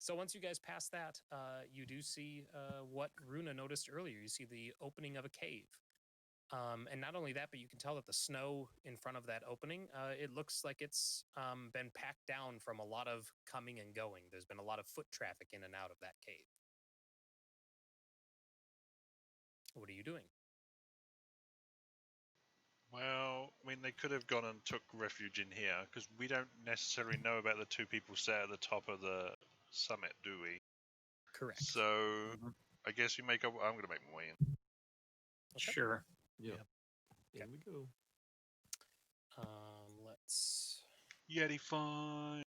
So once you guys pass that, you do see what Rúna noticed earlier. You see the opening of a cave. And not only that, but you can tell that the snow in front of that opening, it looks like it's been packed down from a lot of coming and going. There's been a lot of foot traffic in and out of that cave. What are you doing? Well, I mean, they could have gone and took refuge in here, because we don't necessarily know about the two people sat at the top of the summit, do we? Correct. So, I guess we make up. I'm going to make my way in. Okay. Sure. Yep. Okay. In we go. Let's. Yeti fine.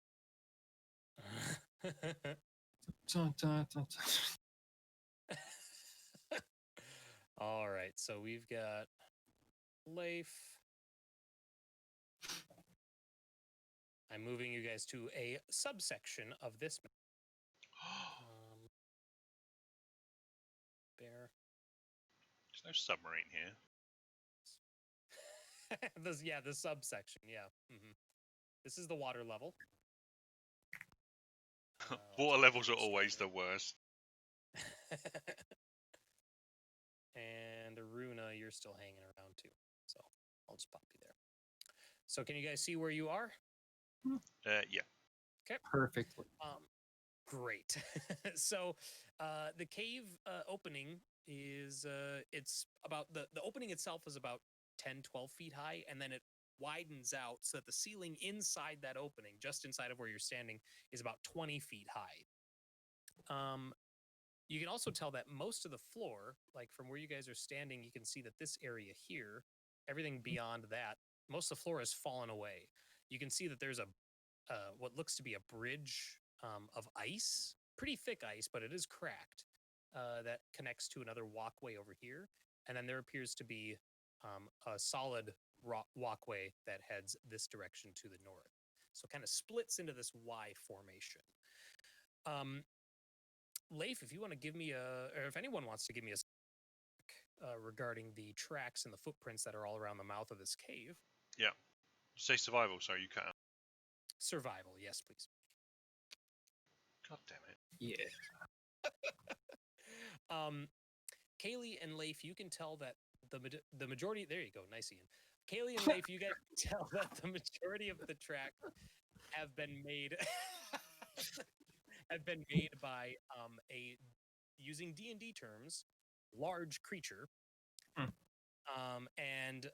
Dun, dun, dun, dun. All right, so we've got Leif. I'm moving you guys to a subsection of this map. Bear. There's no submarine here. The subsection, yeah. This is the water level. Water levels are always the worst. And Rúna, you're still hanging around too. So I'll just pop you there. So can you guys see where you are? Yeah. Okay. Perfectly. Great. So the cave opening is it's about the opening itself is about 10, 12 feet high, and then it widens out so that the ceiling inside that opening, just inside of where you're standing, is about 20 feet high. You can also tell that most of the floor, like from where you guys are standing, you can see that this area here, everything beyond that, most of the floor has fallen away. You can see that there's a what looks to be a bridge of ice, pretty thick ice, but it is cracked, that connects to another walkway over here. And then there appears to be a solid walkway that heads this direction to the north. So it kind of splits into this Y formation. Leif, if you want to give me or if anyone wants to give me a regarding the tracks and the footprints that are all around the mouth of this cave. Yeah. Say survival, sorry, you cut out. Survival, yes, please. God damn it. Yeah. Cayleigh and Leif, you can tell that the majority. There you go, nice, Ian. Cayleigh and Leif, you guys can tell that the majority of the tracks have been made by a, using D&D terms, large creature. And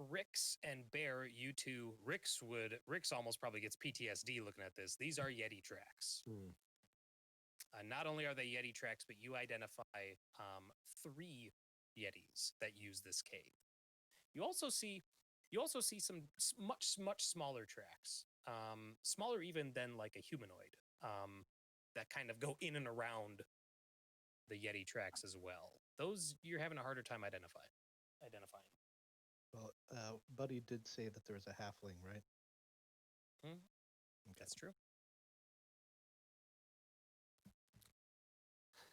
Rix and Bear, you two, Rix almost probably gets PTSD looking at this. These are Yeti tracks. Not only are they Yeti tracks, but you identify 3 Yetis that use this cave. You also see some much smaller tracks, smaller even than like a humanoid, that kind of go in and around the Yeti tracks as well. Those you're having a harder time identifying. Well, Buddy did say that there's a halfling, right? Okay. That's true.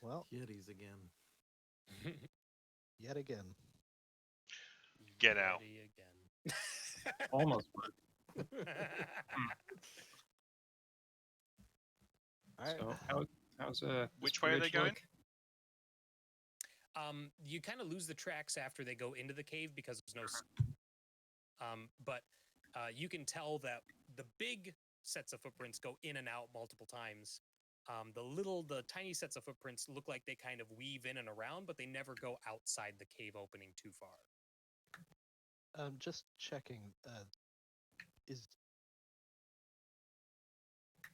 Well, Yetis again. Yet again. Get out. Again. Almost. All right. So how's Which way are they bridge going? look? You kind of lose the tracks after they go into the cave because there's no. But you can tell that the big sets of footprints go in and out multiple times. The tiny sets of footprints look like they kind of weave in and around, but they never go outside the cave opening too far. Just checking.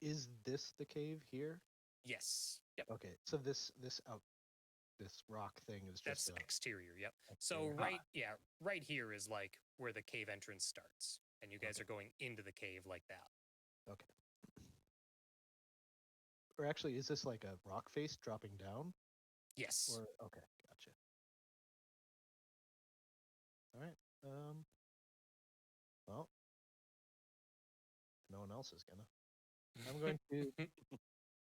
Is this the cave here? Yes. Yep. Okay, so this rock thing is That's just exterior. Yep. exterior. So right here is like where the cave entrance starts, and you guys are going into the cave like that. Okay. Or actually, is this like a rock face dropping down? Yes. Or okay, gotcha. All right. Well, no one else is gonna. I'm going to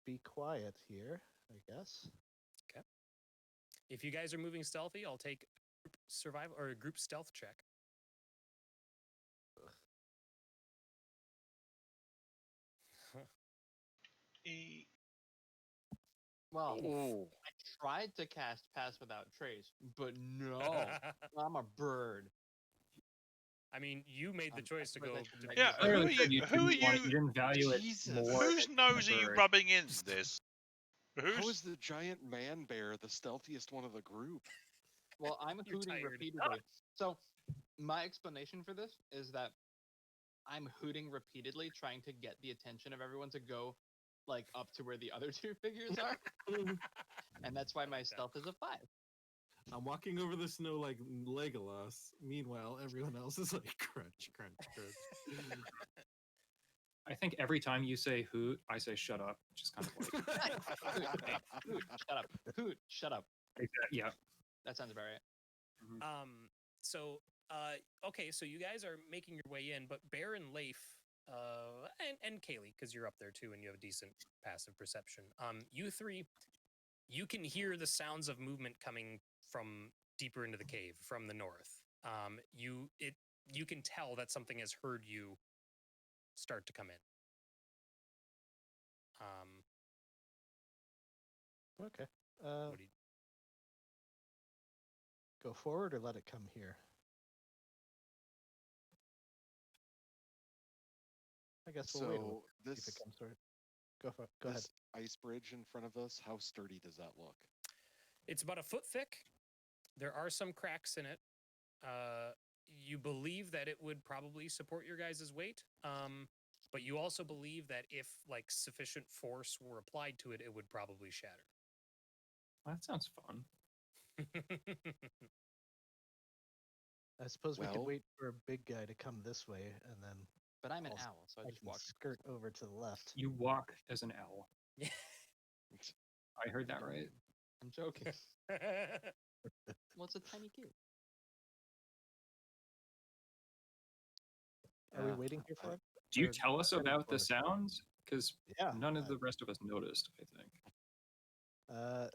be quiet here, I guess. Okay. If you guys are moving stealthy, I'll take group survival or a group stealth check. Well, Ooh. I tried to cast Pass Without Trace, but no, I'm a bird. I mean, you made the I choice to suppose go. I should To make Yeah, it who are Clearly said you? you didn't value it Jesus. more. Whose than nose are you bird. rubbing in this? How Who's? is the giant man bear the stealthiest one of the group? Well, I'm You're hooting tired. repeatedly. So, my explanation for this is that I'm hooting repeatedly, trying to get the attention of everyone to go like up to where the other two figures are, and that's why I my like that. stealth is a 5. I'm walking over the snow like Legolas. Meanwhile, everyone else is like crunch, crunch, crunch. I think every time you say hoot, I say shut up, which is kind of like Hoot, shut up. Hoot, shut up. yeah. That sounds about right. So okay, so you guys are making your way in, but Bear and Leif, and Cayleigh, because you're up there too and you have a decent passive perception. You three, you can hear the sounds of movement coming from deeper into the cave from the north. You can tell that something has heard you start to come in. Okay. What do you, Go forward or let it come here? I guess we'll wait a little So see if it comes forward. Go for it. Go ahead. this ice bridge in front of us, how sturdy does that look? it's about a foot thick. There are some cracks in it. You believe that it would probably support your guys' weight, but you also believe that if like sufficient force were applied to it, it would probably shatter. That sounds fun. I suppose we could Well- wait for a big guy to come this way, and then But I'm an Also, owl, so I I just can walk. skirt over to the left. You walk as an owl. Yeah. I heard that right. I'm joking. Well, it's a tiny cube. Are we Yeah, waiting here for I- him? Do you Or tell us heading about the forward? sounds? Because Yeah. none of the rest of us noticed, I think.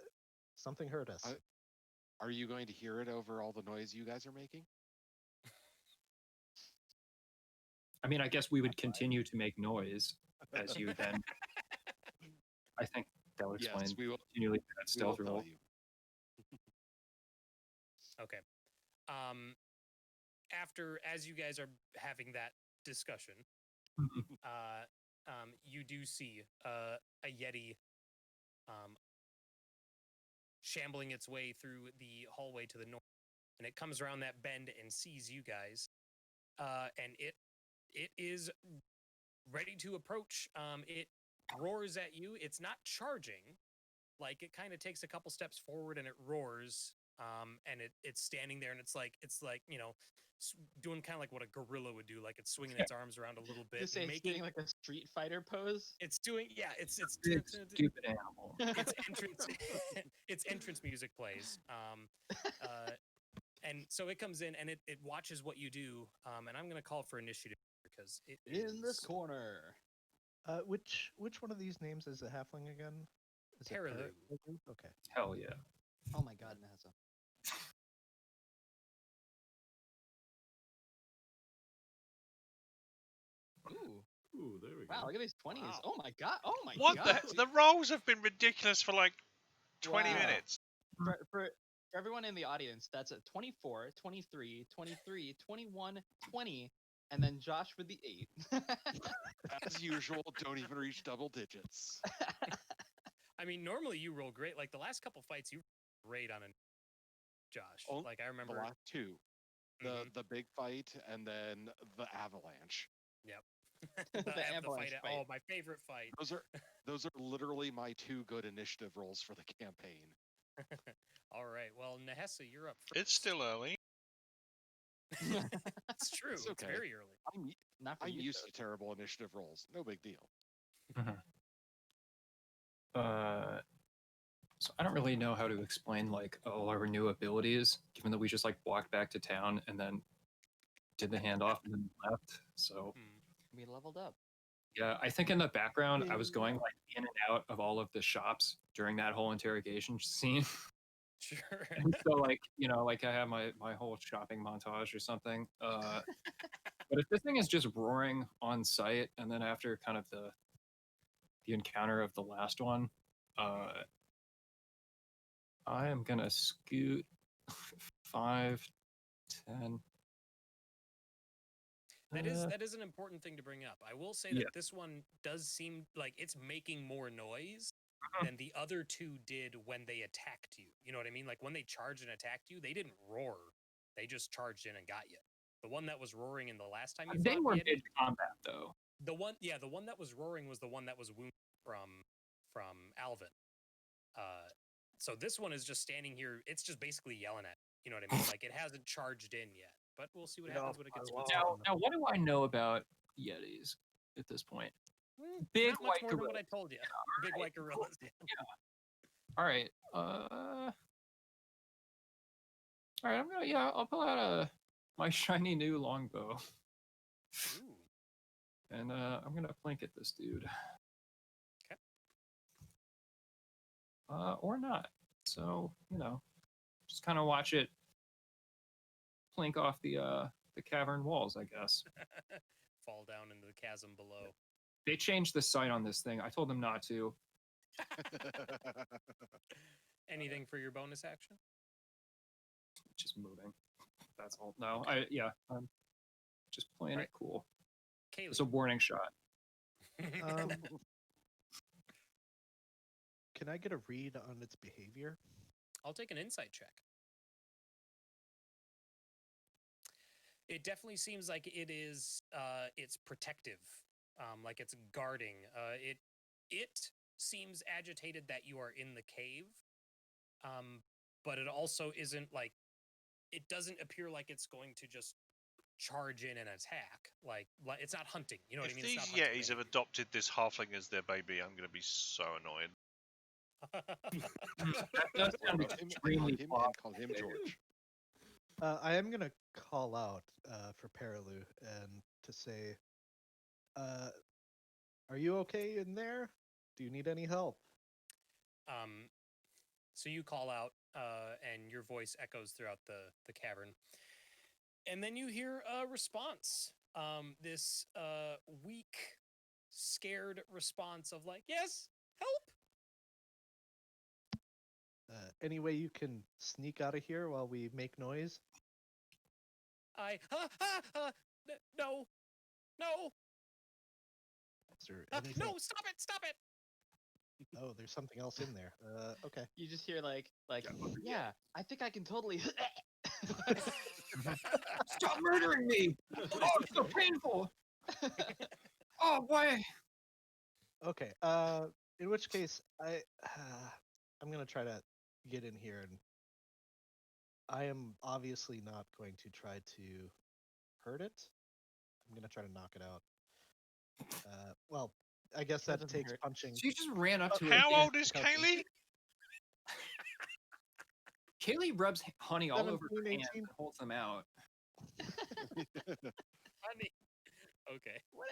Something hurt us. Are you going to hear it over all the noise you guys are making? I mean, I guess we would continue to make noise as you then. I think that would explain Yes, we will. continually that We will stealth tell roll. you. Okay. After, as you guys are having that discussion, you do see a Yeti shambling its way through the hallway to the north, and it comes around that bend and sees you guys, and it is ready to approach. It roars at you. It's not charging, like it kind of takes a couple steps forward and it roars, and it's standing there and it's like doing kind of like what a gorilla would do, like it's swinging its arms around a little bit, You say it's doing like a Street Fighter pose? it's doing it's Big stupid animal. its entrance its entrance music plays, and so it comes in and it watches what you do, and I'm gonna call for initiative because it In this is corner. Which one of these names is a halfling again? Is it Terralu. Terralu? Okay. Hell yeah. Oh my god, Nahesa. Ooh. Ooh, there we go. Wow, look at these 20s. Wow. Oh my god. Oh my What god. the rolls have been ridiculous for like 20 Wow. minutes. For everyone in the audience, that's a 24, 23, 23, 21, 20, and then Josh with the 8. As usual, don't even reach double digits. I mean, normally you roll great. Like the last couple fights, you great on a Josh. Oh, Like I The remember. last two. Mhm. The big fight and then the avalanche. the The avalanche fight. fight. Oh, my favorite fight. Those are literally my 2 good initiative rolls for the campaign. All right. Well, Nahesa, you're up first. It's still early. It's true. It's okay. very early. Not for I'm you, used though. to terrible initiative rolls. No big deal. So I don't really know how to explain like all our new abilities, given that we just like walked back to town and then did the handoff and then left. So We leveled up. yeah, I think in the background I was going like in and out of all of the shops during that whole interrogation scene. Sure. And so like, like I have my whole shopping montage or something. But if this thing is just roaring on site, and then after kind of the encounter of the last one, I am gonna scoot 5, 10. That is an important thing to bring up. I will say that Yeah. this one does seem like it's making more noise Uh-huh. than the other two did when they attacked you. You know what I mean? Like when they charged and attacked you, they didn't roar. They just charged in and got you. The one that was roaring in the last time you They fought were Yeti, mid combat though. the one that was roaring was the one that was wounded from Alvin. So this one is just standing here. It's just basically yelling at you. You know what I mean? Like it hasn't charged in yet, but we'll see what happens when it gets. Now, what do I know about Yetis at this point? Big Not much white more than what gorilla. I told you. Big white gorillas. All right. All right. I'll pull out my shiny new longbow, Ooh. and I'm gonna flank at this dude. Okay. Or not. So just kind of watch it plink off the cavern walls, I guess. Fall down into the chasm below. They changed the sight on this thing. I told them not to. Anything for your bonus action? Just moving. That's all. No, I'm just playing Right. it cool. Cayleigh. It's a warning shot. Can I get a read on its behavior? I'll take an insight check. It definitely seems like it is it's protective, like it's guarding. It seems agitated that you are in the cave, but it also isn't like it doesn't appear like it's going to just charge in and attack. Like it's not hunting. You know what I If mean? these It's not hunting Yetis have behavior. adopted this halfling as their baby, I'm going to be so annoyed. That does sound Call him, extremely and plausible. call him George. I am gonna call out for Perilou and to say, are you okay in there? Do you need any help? So you call out, and your voice echoes throughout the cavern, and then you hear a response. This weak, scared response of like, "Yes, help." Any way you can sneak out of here while we make noise? No, no, Is there anything? no! Stop it! Oh, there's something else in there. Okay. You just hear like, yeah, I think I can totally. Stop murdering me! Oh, it's so painful. Oh, why? Okay. In which case, I'm gonna try to get in here, and I am obviously not going to try to hurt it. I'm gonna try to knock it out. Well, I guess that doesn't takes hurt. punching. She just ran up to it. How and- old is Cayleigh? Cayleigh rubs honey all over her 17, hands 18. and holds them out. Honey. Okay. What?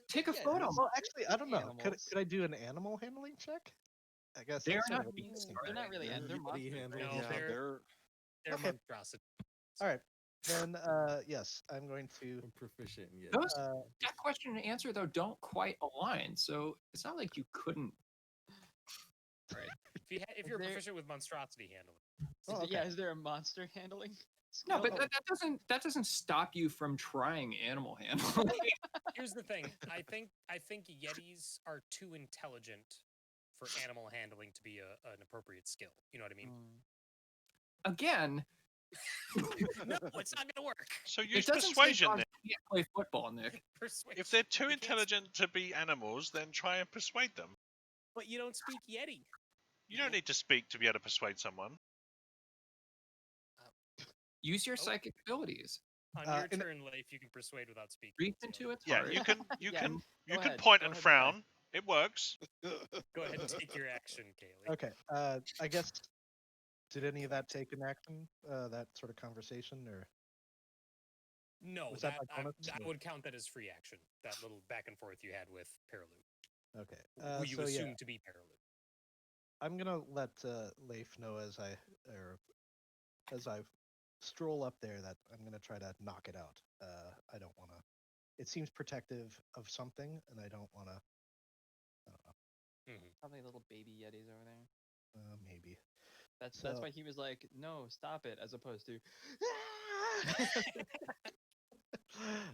Take a Yeah, photo. these- Well, actually, I don't know. Could Animals. I do an animal handling check? I guess They're that's sort not of a beasts, thing, They're not right? really. Yeah, They're Yeti monsters. handles. No, Yeah, they're Okay. monstrosity. All right. Then, yes, I'm going to. I'm proficient yet. Those Uh, that question and answer though don't quite align, so it's not like you couldn't. If you're there- proficient with monstrosity handling, Oh, Yeah, okay. is there a monster handling? No, skill? but that doesn't stop you from trying animal handling. here's the thing. I think Yetis are too intelligent for animal handling to be an appropriate skill. You know what I mean? Again, No, it's not gonna work. So it use doesn't say persuasion dogs then. can't play football, Nick. Persuasion. If they're too You can't intelligent to be animals, then try and persuade them. But you don't speak Yeti. You don't need to speak to be able to persuade someone. Use your Oh. psychic abilities. On Uh, your in- turn, Leif, you can persuade without speaking. Reach That's the into other- its Yeah, heart. you can Yeah, can go you can ahead, point go and ahead and try. frown. It works. Go ahead and take your action, Cayleigh. Okay. I guess. Did any of that take an action? That sort of conversation, or No, Was that that my bonus? I No. would count that as free action. That little back and forth you had with Perilou, okay? who you So assume yeah, to be Perilou. I'm gonna let Leif know as I stroll up there that I'm gonna try to knock it out. I don't want to. It seems protective of something, and I don't want to. I don't know. Probably little baby yetis over there. Maybe. That's So- why he was like, "No, stop it," as opposed to.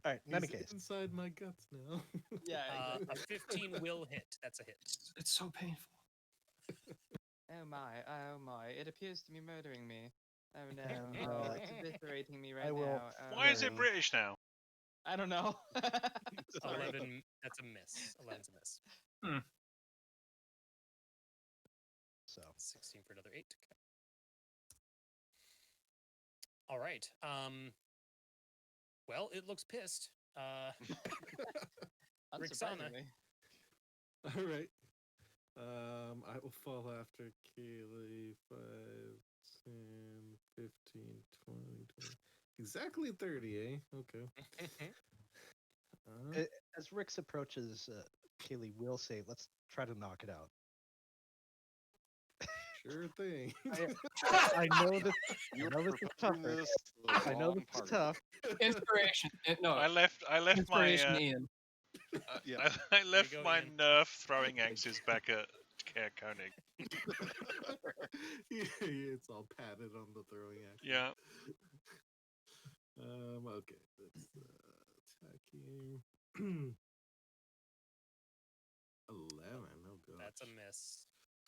All right. In any He's case, inside my guts now. Yeah, A exactly. 15 will hit. That's a hit. It's so painful. Oh my! It appears to be murdering me. Oh no! And, Oh, it's eviscerating me right I will- now. Oh, Why is it no. British now? I don't know. Sorry. 11. That's a miss. 11's a miss. so 16 for another 8. Okay. All right. Well, it looks pissed. Rixana. Unsurprisingly. All right. I will fall after Cayleigh 5, 10, 15, 20, 20. Exactly 30, eh? Okay. as Rix approaches, Cayleigh will say, "Let's try to knock it out." Sure thing. I know this. You're know this is proposing tougher. this to the I know wrong this is party. tough. Inspiration. No, I left my inspiration, Ian. Yeah. I left go, my Ian. nerf throwing axes back at Cairn Koenig. Yeah, it's all padded on the throwing action. Yeah. Okay. Let's attack you. 11. Oh god. That's a miss.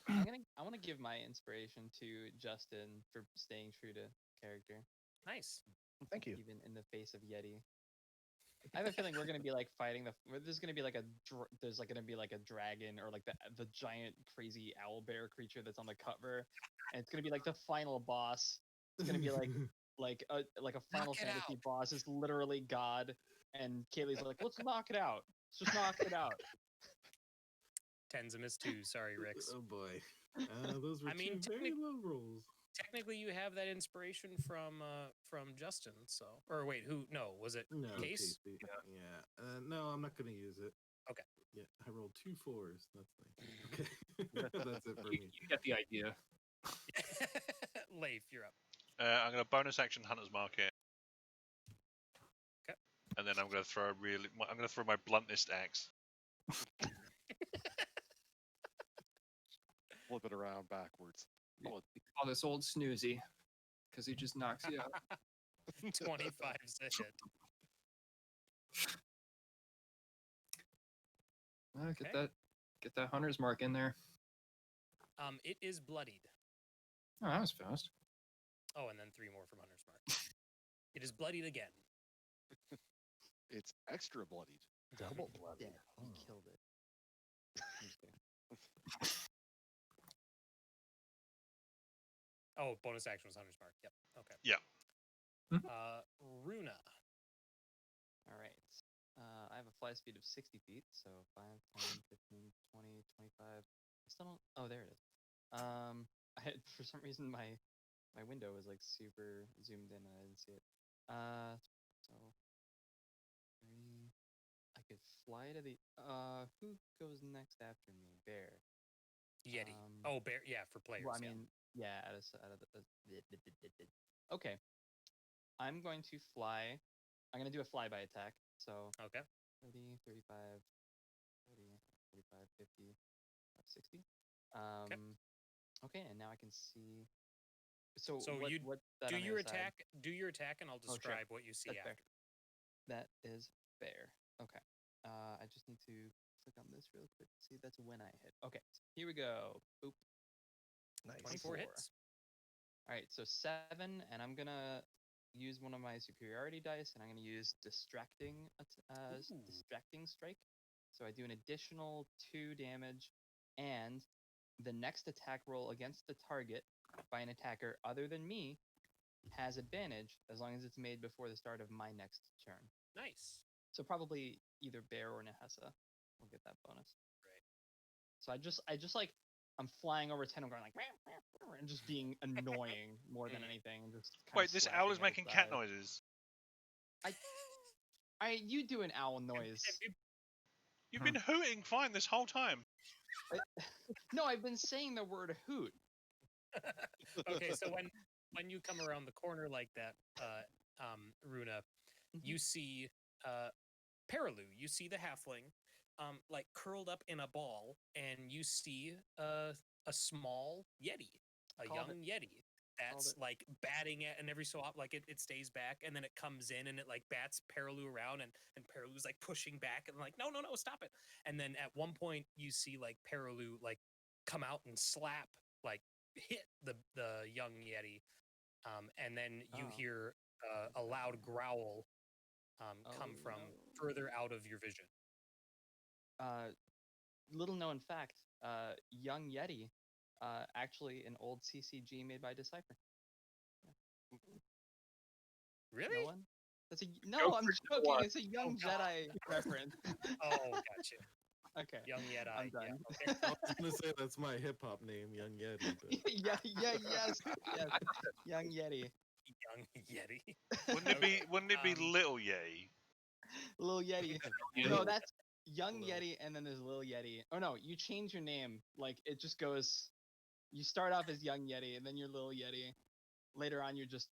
I want to give my inspiration to Justin for staying true to character, Nice. Thank you. even in the face of Yeti. I have a feeling we're gonna be like fighting there's gonna be like gonna be like a dragon or like the giant crazy owl bear creature that's on the cover, and it's gonna be like the final boss. It's gonna be like a Final Knock it Fantasy out. boss is literally God, and Kayleigh's like, let's knock it out. Let's just knock it out. 10's a miss too. Sorry, Rix. Oh boy. Those were I mean, two very low rolls. Technically, you have that inspiration from Justin. So, or wait, who? No, was it No, Case? Casey. Yeah. No, I'm not gonna use it. Okay. Yeah, I rolled 2 4s. That's nice. Okay. That's it for You, me. you get the idea. Leif, you're up. I'm gonna bonus action Hunter's Market. Okay. And then I'm gonna throw my bluntest axe. Flip it around backwards. We call this old snoozy because he just knocks you out. 25's a hit. Okay. Get that hunter's mark in there. It is bloodied. Oh, that was fast. Oh, and then 3 more from Hunter's Mark. It is bloodied again. It's extra bloodied. Double blood. Yeah, he killed it. I'm just kidding. Oh, bonus action was Hunter's Mark. Yep. Okay. Yeah. Mhm. Rúna. All right. I have a fly speed of 60 feet, so 5, 10, 15, 20, 25. I still don't. Oh, there it is. For some reason my window was like super zoomed in and I didn't see it. So 3. I could fly to the. Who goes next after me? Bear. Yeti. Um, Oh, bear. Yeah, for players. Well, I yeah. mean, yeah. Okay. I'm going to fly. I'm going to do a flyby attack. So Okay. 30, 35, 40, 45, 50, 60. Okay, and now I can see. So, So what, you what's that Do on the your other side? attack. Do your attack, and I'll Oh, sure. describe what you see That's fair. after. That is fair. Okay. I just need to click on this real quick. See, that's when I hit. Okay, so here we go. Boop. Nice. 24 24. hits. All right, so 7, and I'm gonna use one of my superiority dice, and I'm gonna use distracting strike. So I do an additional 2 damage, and the next attack roll against the target by an attacker other than me has advantage as long as it's made before the start of my next turn. Nice. So probably either Bear or Nahesa will get that bonus. Great. So I just like I'm flying over 10 and going like and just being annoying more than anything. And just kinda Wait, this owl is slashing at making its cat side. noises. You do an owl noise. You've been hooting fine this whole time. No, I've been saying the word hoot. Okay, so when you come around the corner like that, Rúna, you see Perilou. You see the halfling, like curled up in a ball, and you see a small Yeti a Called young Yeti that's it. like batting at, and every so often, like it stays back, and then it comes in and it like bats Perilou around, and Perilou's like pushing back, and like, no, stop it. And then at one point, you see like Perilou like come out and slap, like hit the young Yeti, and then you Oh. hear a loud growl come Oh, from no. further out of your vision. Little known fact, Young Yeti, actually an old CCG made by Decipher. Really? No one? That's no, I'm joking. what? It's a Young God. Jedi reference. Oh, gotcha. Okay. Young Yeti. I'm done. Yeah, I was gonna say that's my hip hop name, Young Yeti. But yes. Young Yeti. Young Yeti. Wouldn't it be Um, Little Yeti? Little Yeti. Yeti. No, that's Young Little. Yeti, and then there's Little Yeti. Oh no, you change your name. Like it just goes. You start off as Young Yeti, and then you're Little Yeti. Later on, you're just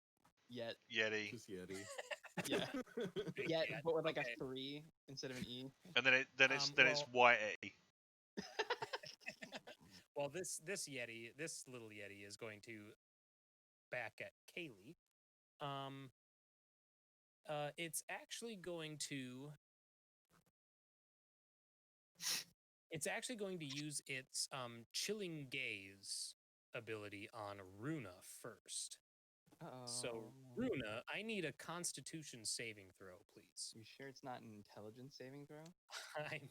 Yet. Yeti. just Yeti. Yeah. Big Yet, Yet, but with like okay. a 3 instead of an E. And then it's well- White Yeti. Well, this Yeti, this little Yeti, is going to back at Cayleigh. It's actually going to. It's actually going to use its chilling gaze ability on Rúna first. So, Rúna, I need a Constitution saving throw, please. You sure it's not an intelligence saving throw? I'm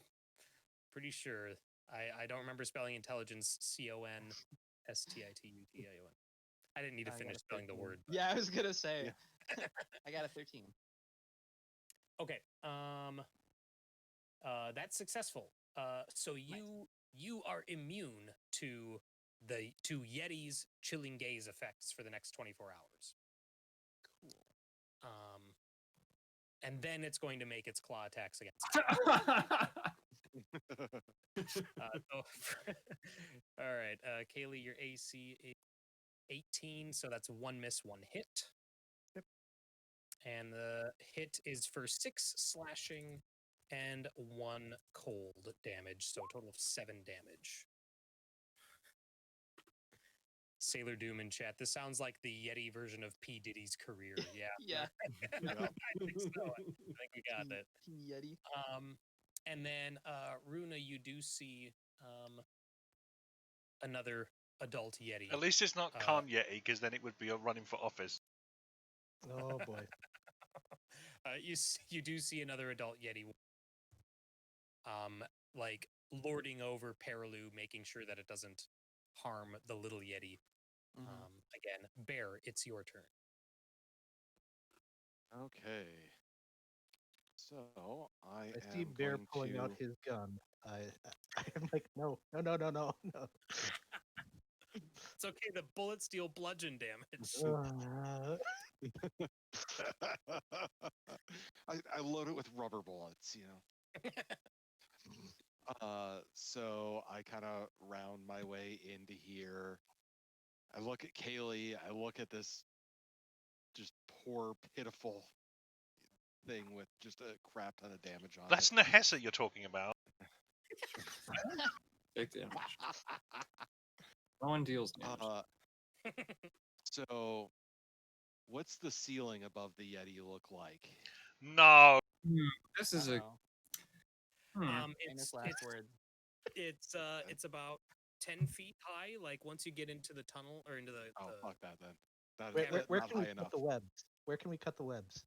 pretty sure. I don't remember spelling intelligence CONSTITUTION. I didn't need to I got finish a spelling the 13. word. Yeah, I was gonna say. I got a 13. Okay. That's successful. So you are immune to Yeti's chilling gaze effects for the next 24 hours. Cool. And then it's going to make its claw attacks against. All right, Cayleigh, your AC is 18, so that's 1 miss, 1 hit. Yep. And the hit is for 6 slashing and 1 cold damage, so a total of 7 damage. Sailor Doom in chat. This sounds like the Yeti version of P. Diddy's career. Yeah. Yeah. I think so. I think we got that. Yeti. And then Rúna, you do see another adult Yeti. At least it's not Cairn Yeti, because then it would be running for office. Oh boy. You do see another adult Yeti, like lording over Perilou, making sure that it doesn't harm the little Yeti. Again, Bear, it's your turn. Okay. So I see am Bear going pulling to... out his gun. I'm like, no. It's okay. The bullets deal bludgeon damage. I load it with rubber bullets, So I kind of round my way into here. I look at Cayleigh. I look at this just poor, pitiful thing with just a crap ton of damage on That's it. Nahesa you're talking about. Big damage. No one deals damage. So, what's the ceiling above the Yeti look like? No. This is a. Famous last word. It's about 10 feet high. Like once you get into the tunnel or into the. Oh, fuck that then. That Where not can we high cut enough. the webs? Where can we cut the webs?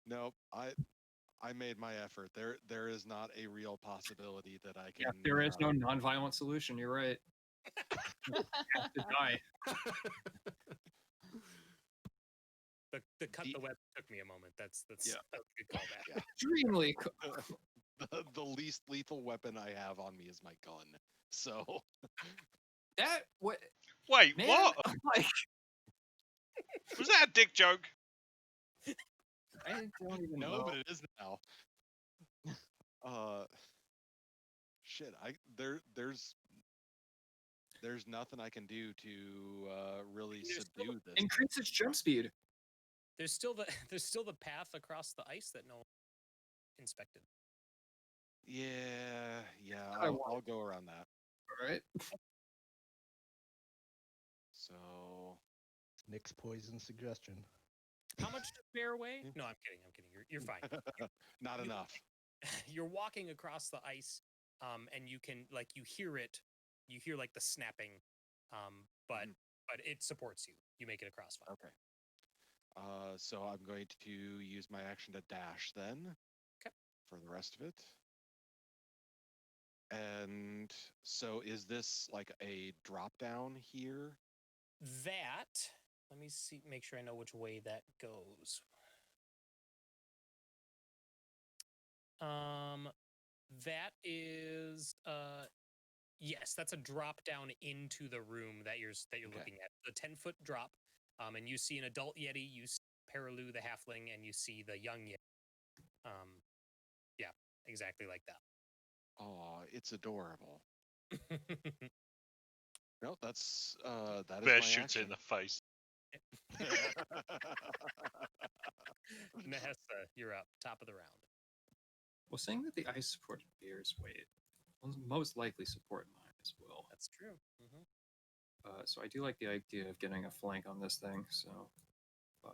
Nope. I made my effort. There is not a real possibility that I can. Yeah, there is no non-violent solution. You're right. You have to die. The cut the web took me a moment. That's a good callback. Yeah. Extremely. The least lethal weapon I have on me is my gun. So That what? Wait, Man, what? Like, Was that a dick joke? I don't even no, know. but it is now. Shit. There's nothing I can do to really There's subdue this. Increase its jump speed. There's still the path across the ice that no one inspected. Yeah. I I'll go around that. All right. Nick's poison suggestion. How much does bear weigh? No, I'm kidding. I'm kidding. You're fine. Not You- enough. You're walking across the ice, and you can you hear it. You hear like the snapping, but it supports you. You make it across fine. Okay. So I'm going to use my action to dash then. Okay. For the rest of it. And so is this like a drop down here? That, let me see, make sure I know which way that goes. That is, yes, that's a drop down into the room that you're Okay. looking at. The 10-foot drop, and you see an adult Yeti, you see Paraloo the halfling, and you see the young Yeti. Yeah, exactly like that. Oh, it's adorable. No, that's that is Bear my shoots it in action. the face. Nahesa, you're up, top of the round. Well, saying that the ice supported bear's weight will most likely support mine as well. That's true. So I do like the idea of getting a flank on this thing. So 5,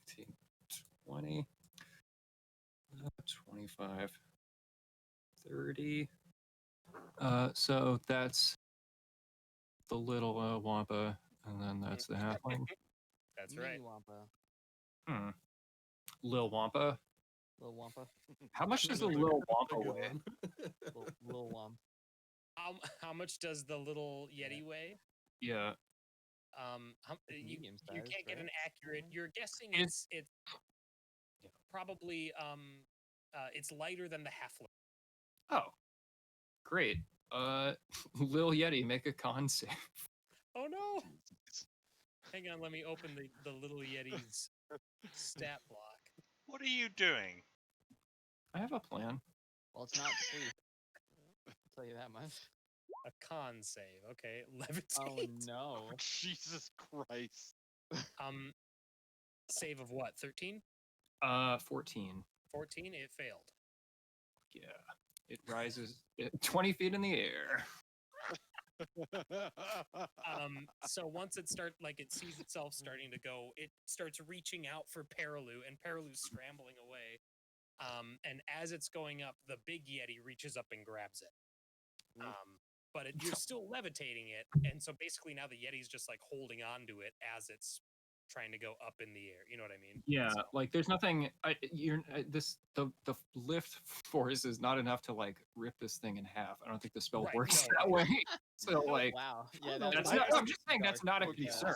15, 20, 25, 30. So that's the little Wampa, and then that's the halfling. That's Mini right. Wampa. Lil Wampa. Little Wampa. How much does the Lil Wampa weigh? Little Wamp. How much does the little Yeti weigh? Yeah. You Medium can't sized, get an right? accurate. You're guessing It's- it's probably it's lighter than the halfling. Oh, great. Lil Yeti, make a con save. Oh no! Hang on, let me open the little Yeti's stat block. What are you doing? I have a plan. Well, it's not sleep. I'll tell you that much. A con save. Okay, levitate. Oh no. Oh, Jesus Christ. Save of what? 13? 14. 14? It failed. Yeah. It rises 20 feet in the air. So once it it sees itself starting to go, it starts reaching out for Paraloo, and Paraloo's scrambling away. And as it's going up, the big Yeti reaches up and grabs it. But you're still levitating it, and so basically now the Yeti's just like holding on to it as it's trying to go up in the air. You know what I mean? Yeah, So, like there's nothing. The lift force is not enough to like rip this thing in half. I don't think the spell Right, works no. that way. So like, Wow. Yeah, no, that's I not, think I'm just saying that's not a Would be concern.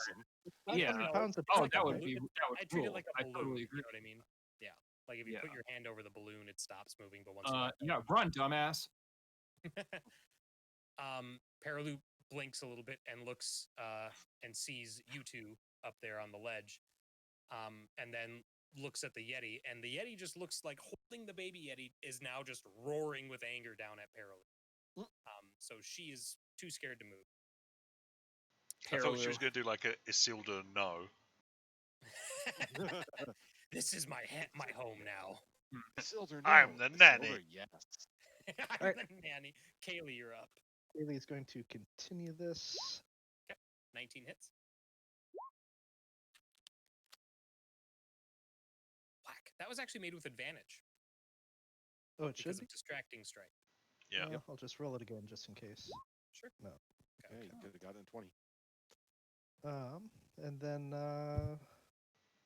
awesome. Yeah. 500 pounds of Oh, like that a would boat. be I treat cool. it like I a balloon. totally You agree. know what I mean? Yeah. Like if you Yeah. put your hand over the balloon, it stops moving. But once you let Yeah, run, dumbass. Paraloo blinks a little bit and looks and sees you two up there on the ledge, and then looks at the Yeti, and the Yeti just looks like holding the baby Yeti is now just roaring with anger down at Paraloo. So she is too scared to move. I thought she was Paraloo. going to do like a Isildur no. This is my home now. Isildur, I'm no. the nanny. Isildur, yes. I'm Alright. the nanny. Cayleigh, you're up. Cayleigh is going to continue this. 19 hits. Whack. That was actually made with advantage Oh, it because should be. of distracting strike. Yeah. I'll just roll it again just in case. Sure. No. Yeah, you could have gotten 20. And then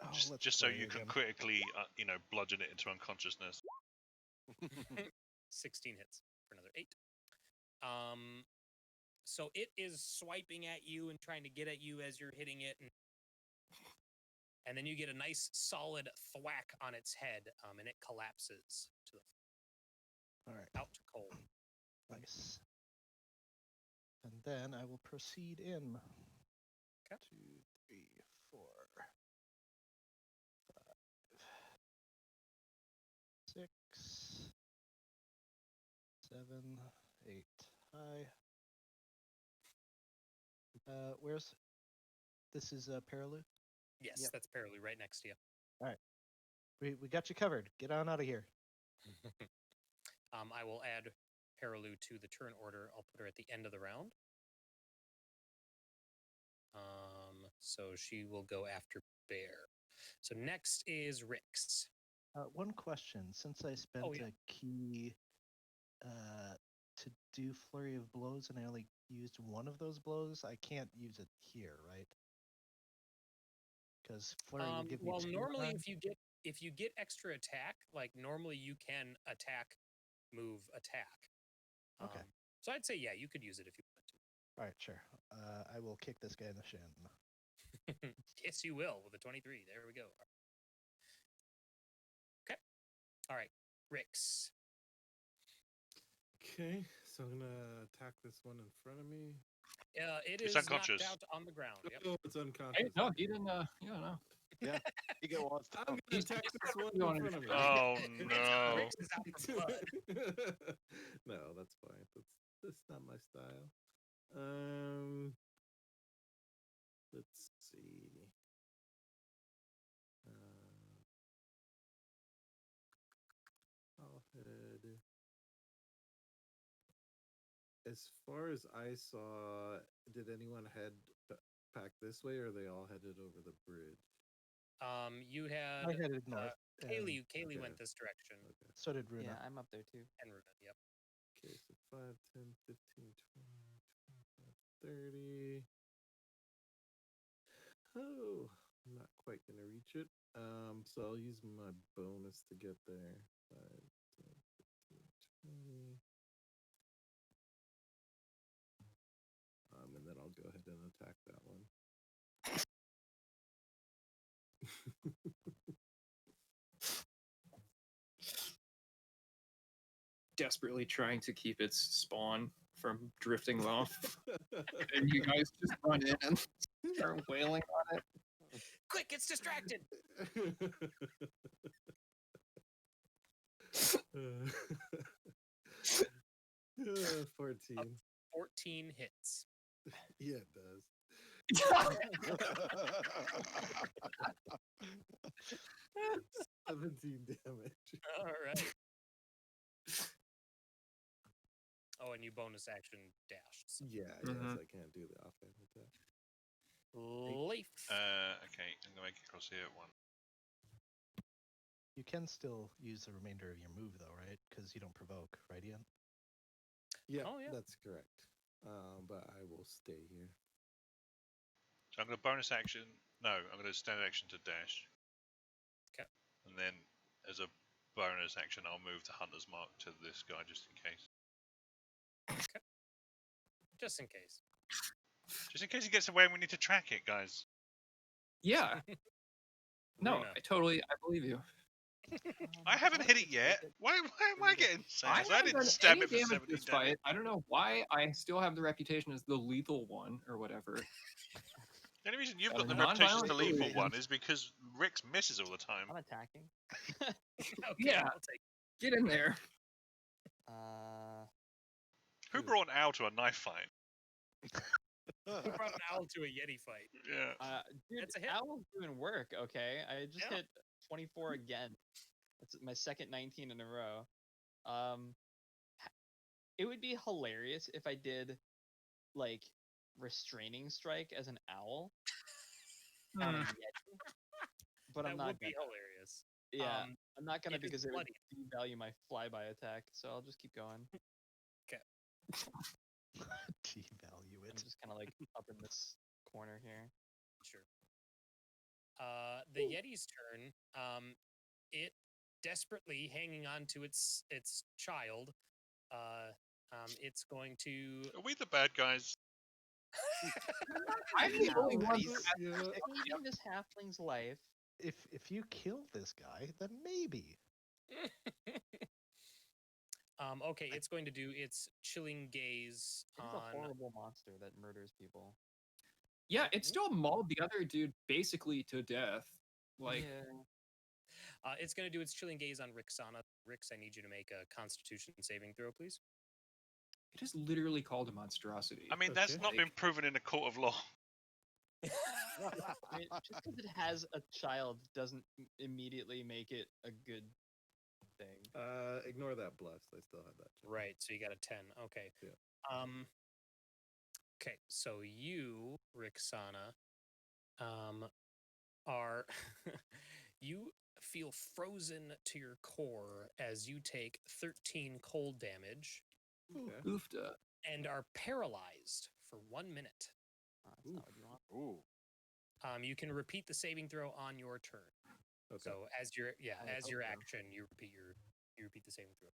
let's Just so play you can again. critically, bludgeon it into unconsciousness. 16 hits for another 8. So it is swiping at you and trying to get at you as you're hitting it, and then you get a nice solid thwack on its head, and it collapses to the All right. out to cold. Nice. And then I will proceed in. Okay. 2, 3, 4, 5, 6, 7, 8. Hi. Where's this is Paraloo? Yes, Yep. that's Paraloo right next to you. We got you covered. Get on out of here. I will add Paraloo to the turn order. I'll put her at the end of the round. So she will go after Bear. So next is Rix. One question: since I spent yeah. a key to do flurry of blows, and I only used one of those blows, I can't use it here, right? Because flurry will give me. Well, two normally times. if you get extra attack, like normally you can attack, move, attack. Okay. So I'd say yeah, you could use it if you want All right, sure. I will kick this guy in the shin. to. Yes, you will with a 23. There we go. Okay. All right, Rix. Okay, so I'm gonna attack this one in front of me. It It's is unconscious. knocked out on the ground. Yep. Oh, it's Hey, unconscious. no, he didn't. You don't know. Yeah, you get one. I'm gonna He's attack this one going in front of me. Oh no! Rix is out of blood. No, that's fine. That's not my style. Let's see. I'll head. As far as I saw, did anyone head back this way, or they all headed over the bridge? You had I headed north. Cayleigh. and Cayleigh okay. went this direction. Okay. So did Rúna. Yeah, I'm up there too. And Rúna. Yep. Okay, so 5, 10, 15, 20, 25, 30. Oh, I'm not quite gonna reach it. So I'll use my bonus to get there. 5, 10, 15, 20. And then I'll go ahead and attack that one. Desperately trying to keep its spawn from drifting off, and you guys just run in and start wailing on it. Quick, it's distracted. 14. 14 hits. Yeah, it does. 17 damage. All right. Oh, and you bonus action dashed. So. Yeah, yes, I can't do the offhand attack. Leif. Okay, I'm gonna make it across here at one. You can still use the remainder of your move, though, right? Because you don't provoke, right, Ian? Yeah, Oh, yeah. that's correct. But I will stay here. So I'm gonna bonus action. No, I'm gonna standard action to dash. Okay. And then as a bonus action, I'll move the hunter's mark to this guy just in case. Okay. Just in case. Just in case he gets away and we need to track it, guys. Yeah. No, Rúna. I believe you. I haven't hit it yet. Why am I getting I sales? I haven't didn't done stab any it for damage 17 this damage. fight. I don't know why I still have the reputation as the lethal one or whatever. The only reason you've Got got a the reputation as the non-violent lethal agent. one is because Rix misses all the time. I'm attacking. Okay, Yeah. I'll take Get in there. Who brought an owl to a knife fight? Who brought an owl to a Yeti fight? Yeah. Dude, That's a hit. Owl's doing work, okay? I just Yeah. hit 24 again. That's my second 19 in a row. It would be hilarious if I did, like, restraining strike as an owl on a Yeti. But That I'm not would be gonna. hilarious. Yeah, I'm not gonna it is because it would bloody. devalue my flyby attack, so I'll just keep going. Devalue I'm it. just kind of like up in this corner here. Sure. The Yeti's turn. It desperately hanging on to its child. It's going to. Are we the bad guys? I'm the only one. He's Yeah. saving this halfling's life. If you kill this guy, then maybe. Okay, it's going to do its chilling gaze It's a on. horrible monster that murders people. Yeah, it still mauled the other dude basically to death. Like, Yeah. It's going to do its chilling gaze on Rixana. Rix, I need you to make a Constitution saving throw, please. it is literally called a monstrosity. I mean, that's Okay. not been proven in a court of law. I mean, just because it has a child doesn't immediately make it a good thing. Ignore that bless. I still have that. check. Right, so you got a 10. Okay. Yeah. Okay, so you, Rixana, are you feel frozen to your core as you take 13 cold damage Okay. Oofda. and are paralyzed for 1 minute. That's not what you want. Ooh. You can repeat the saving throw on your turn. Okay. So as your Okay. action, you repeat the saving throw.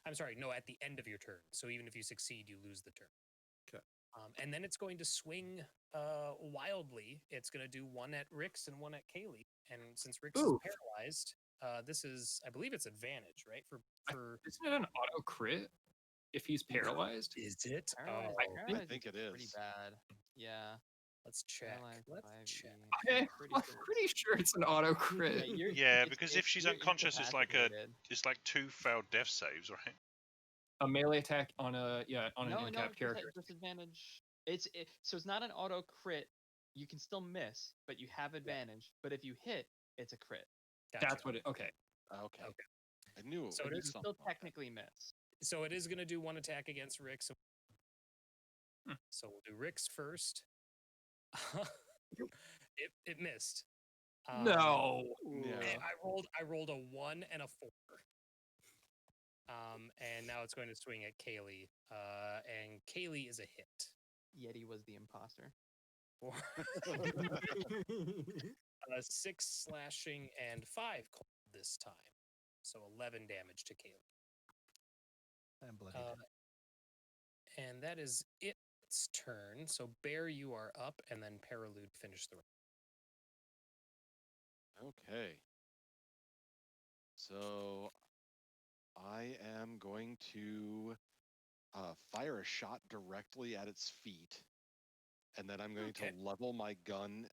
I'm sorry, no, at the end of your turn. So even if you succeed, you lose the turn. 'Kay. And then it's going to swing wildly. It's going to do one at Rix and one at Cayleigh. And since Rix Ooh. is paralyzed, this is, I believe it's advantage, right? For Isn't it an auto crit if he's paralyzed? is it? Paralyzed- Oh, paralyzed think it Pretty is. bad. Yeah. let's check. Paralyzed Let's 5e. check. I'm Pretty sure pretty sure it's an auto crit. you're- Yeah, it's- because it's- if she's you're unconscious, it's like incapacitated. 2 failed death saves, right? A melee attack on an incapped character. Disadvantage. So it's not an auto crit. You can still miss, but you have advantage. But if you hit, it's a crit. Gotcha. That's what it. Okay. Okay. Okay. I knew it So would it be is You something still like that. technically miss. So it is going to do one attack against Rix. Hmm. So we'll do Rix first. it missed. No. Yeah. I rolled a 1 and a 4. And now it's going to swing at Cayleigh. And Cayleigh is a hit. Yeti was the imposter. For 6 slashing and 5 cold this time. So 11 damage to Cayleigh. I'm bloody. And that is its turn. So Bear, you are up, and then Paralude finish the round. Okay. So I am going to fire a shot directly at its feet, and then I'm going Okay. to level my gun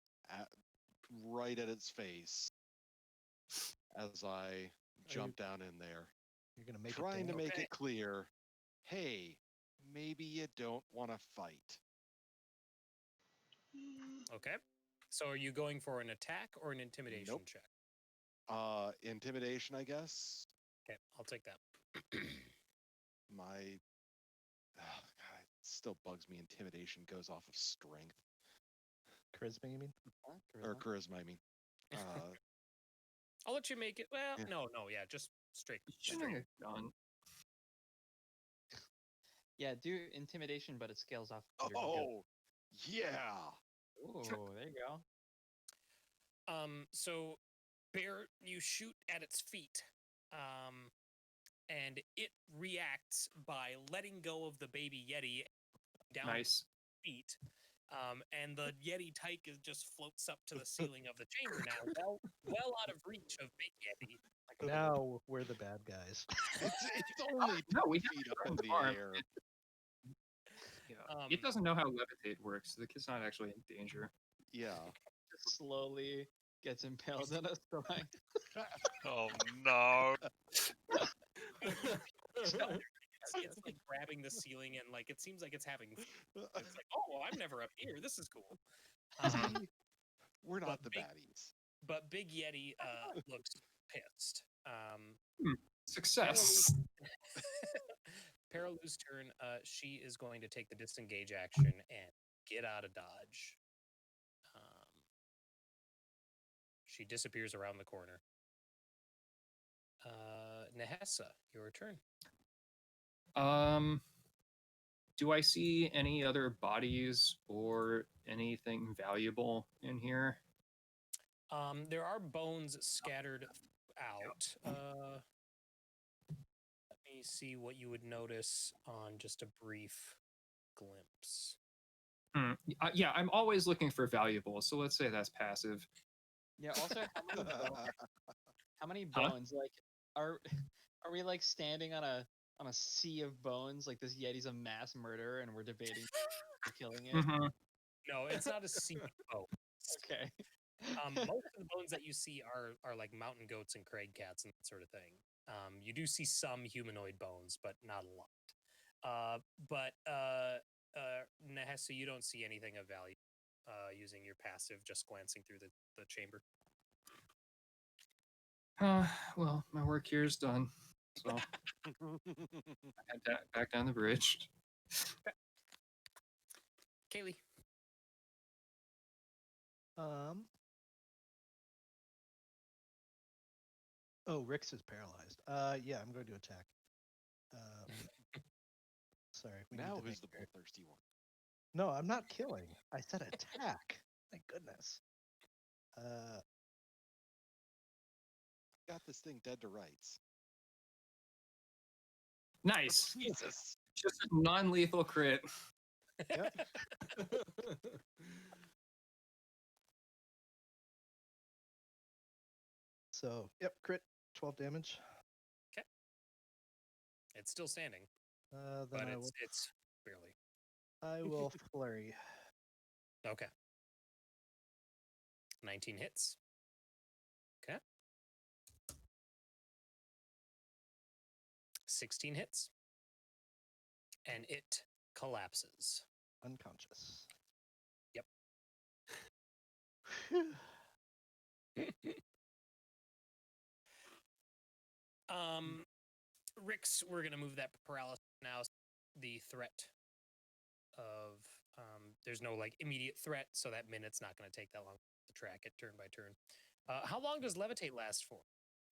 right at its face as I jump down in there, You're gonna make trying it. to make Okay. it clear, hey, maybe you don't want to fight. Okay. So are you going for an attack or an intimidation Nope. check? Intimidation, I guess. Okay, I'll take that. My God, it still bugs me. Intimidation goes off of strength Charisma, you mean? or charisma. I mean, I'll let you make it. Well, Yeah. no, yeah, just straight. Shooting a gun. Yeah, do intimidation, but it scales off. your skill. oh yeah. Ooh, there you go. So Bear, you shoot at its feet. And it reacts by letting go of the baby Yeti down Nice. its feet. And the Yeti tyke just floats up to the ceiling of the chamber now, well out of reach of big Yeti. Now we're the bad guys. It's only No, we 10 feet up in the arm. air. Yeah. It doesn't know how levitate works. So the kid's not actually in danger. Yeah. Just slowly gets impaled in a spine. Oh no! It's like grabbing the ceiling and like it seems like it's having. It's like, oh, I'm never up here. This is cool. See, we're not the big- baddies. But Big Yeti looks pissed. Success. Paralu's turn. She is going to take the disengage action and get out of dodge. She disappears around the corner. Nahesa, your turn. Do I see any other bodies or anything valuable in here? There are bones scattered out. Let me see what you would notice on just a brief glimpse. Yeah, I'm always looking for valuables, so let's say that's passive. Yeah. Also, how many Huh? bones? Like, are we like standing on a sea of bones? Like this Yeti's a mass murderer, and we're debating killing it. Mhm. No, it's not a sea of bones. Okay. Most of the bones that you see are like mountain goats and crag cats and that sort of thing. You do see some humanoid bones, but not a lot. Nahesa, you don't see anything of value using your passive, just glancing through the chamber. Well, my work here is done. So I head back down the bridge. Cayleigh. Oh, Rix is paralyzed. Yeah, I'm going to attack. Sorry. We need Now to who's make the sure. bloodthirsty one? No, I'm not killing. I said attack. My goodness. Got this thing dead to rights. Nice. Jesus. Just a non-lethal crit. Yep. So, yep, crit, 12 damage. It's still standing, Then but I will, it's barely. I will flurry. Okay. 19 hits. Okay. 16 hits. And it collapses. Unconscious. Yep. Rix, we're gonna move that paralysis now. The threat of there's no like immediate threat, so that minute's not gonna take that long to track it turn by turn. How long does levitate last for?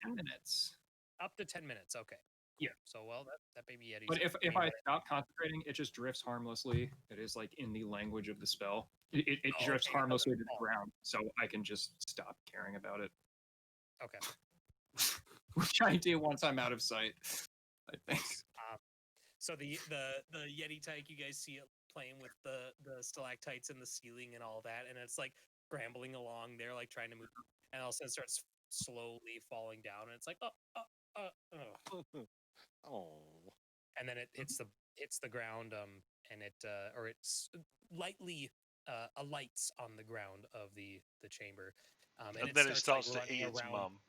10 minutes. Up to 10 minutes. Okay. Yeah. So well, that baby Yeti's. But if I stop concentrating, it just drifts harmlessly. It is like in the language of the spell. It Oh, drifts okay, it harmlessly to doesn't the fall. ground, so I can just stop caring about it. Okay. Which I do once I'm out of sight, I think. So the Yeti tyke, you guys see it playing with the stalactites in the ceiling and all that, and it's like scrambling along there, like trying to move, and all of a sudden starts slowly falling down, and it's like Oh. and then it hits the ground, and it's lightly alights on the ground of the chamber, And then it starts like, to eat its around. mum.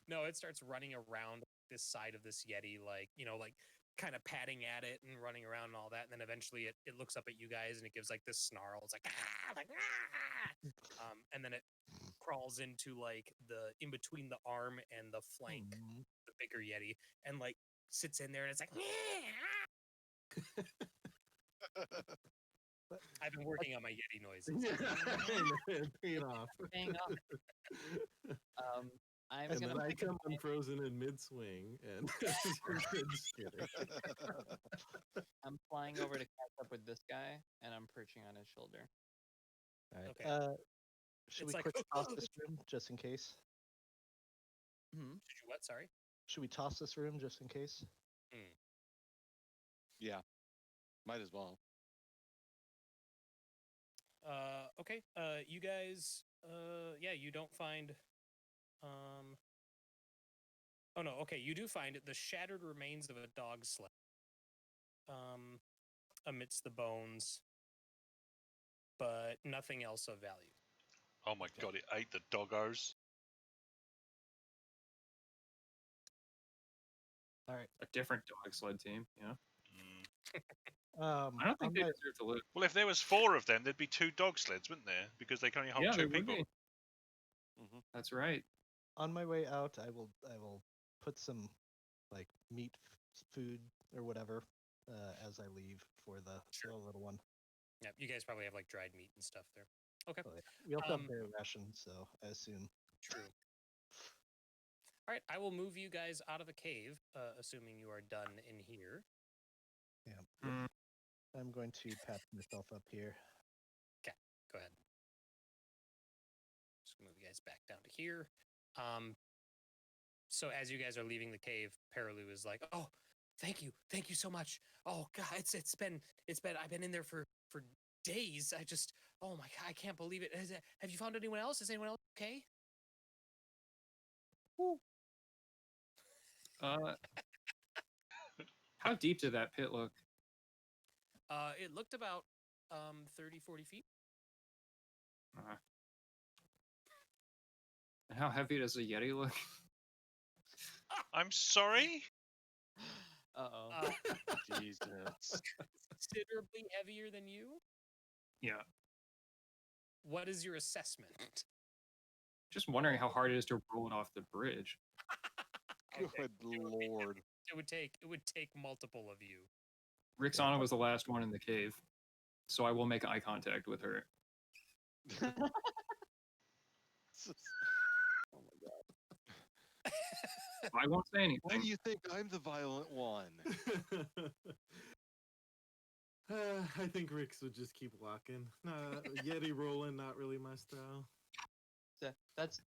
No, it starts running around this side of this Yeti, like, like kind of patting at it and running around and all that. And then eventually it looks up at you guys and it gives like this snarl. It's like, and then it crawls into like the in between the arm and the flank, the bigger Yeti, and like sits in there and it's like, I've been working on my Yeti noises. It paid off. Paying off. I'm And gonna then I pick a come unfrozen in mid-swing, and just kidding. I'm flying over to catch up with this guy, and I'm perching on his shoulder. All right. Okay. Should It's we like, quick toss this room just in case? Did you what? Sorry. Should we toss this room just in case? Yeah. Might as well. Okay. You guys. Yeah. You don't find. Oh no. Okay. You do find the shattered remains of a dog sled. Amidst the bones, but nothing else of value. Oh my god, it ate the doggos. All right. A different dog sled team, yeah. Mm. I don't think they on deserve to live. Well, if there was 4 of them, there'd be 2 dog sleds, wouldn't there? Because they can only hold Yeah, 2 they would people. be. That's right. On my way out, I will put some like meat food or whatever as I leave for the little one. Yeah, you guys probably have like dried meat and stuff there. Okay. Oh, yeah. We also have berry rations, so I assume. True. All right, I will move you guys out of the cave, assuming you are done in here. Yeah. I'm going to patch myself up here. Okay, go ahead. Just move you guys back down to here. So as you guys are leaving the cave, Paralu is like, "Oh, thank you so much. Oh God, it's been I've been in there for days. Oh my God, I can't believe it. Have you found anyone else? Is anyone else okay?" Woo. How deep did that pit look? It looked about 30, 40 feet. And how heavy does a Yeti look? I'm sorry? Uh-oh. Jesus. Considerably heavier than you? Yeah. What is your assessment? Just wondering how hard it is to roll it off the bridge. Good lord. It would take multiple of you. Rixana was the last one in the cave. so I will make eye contact with her. Oh my god. I won't say anything. Why do you think I'm the violent one? I think Rix would just keep walking. Yeti rolling, not really my style. That's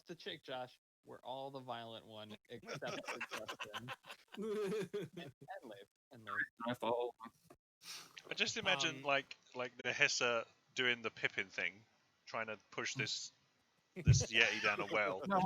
the chick, Josh. We're all the violent one except for Justin and Leif. I follow. I just imagine like Nahesa doing the Pippin thing, trying to push this Yeti down a well. No,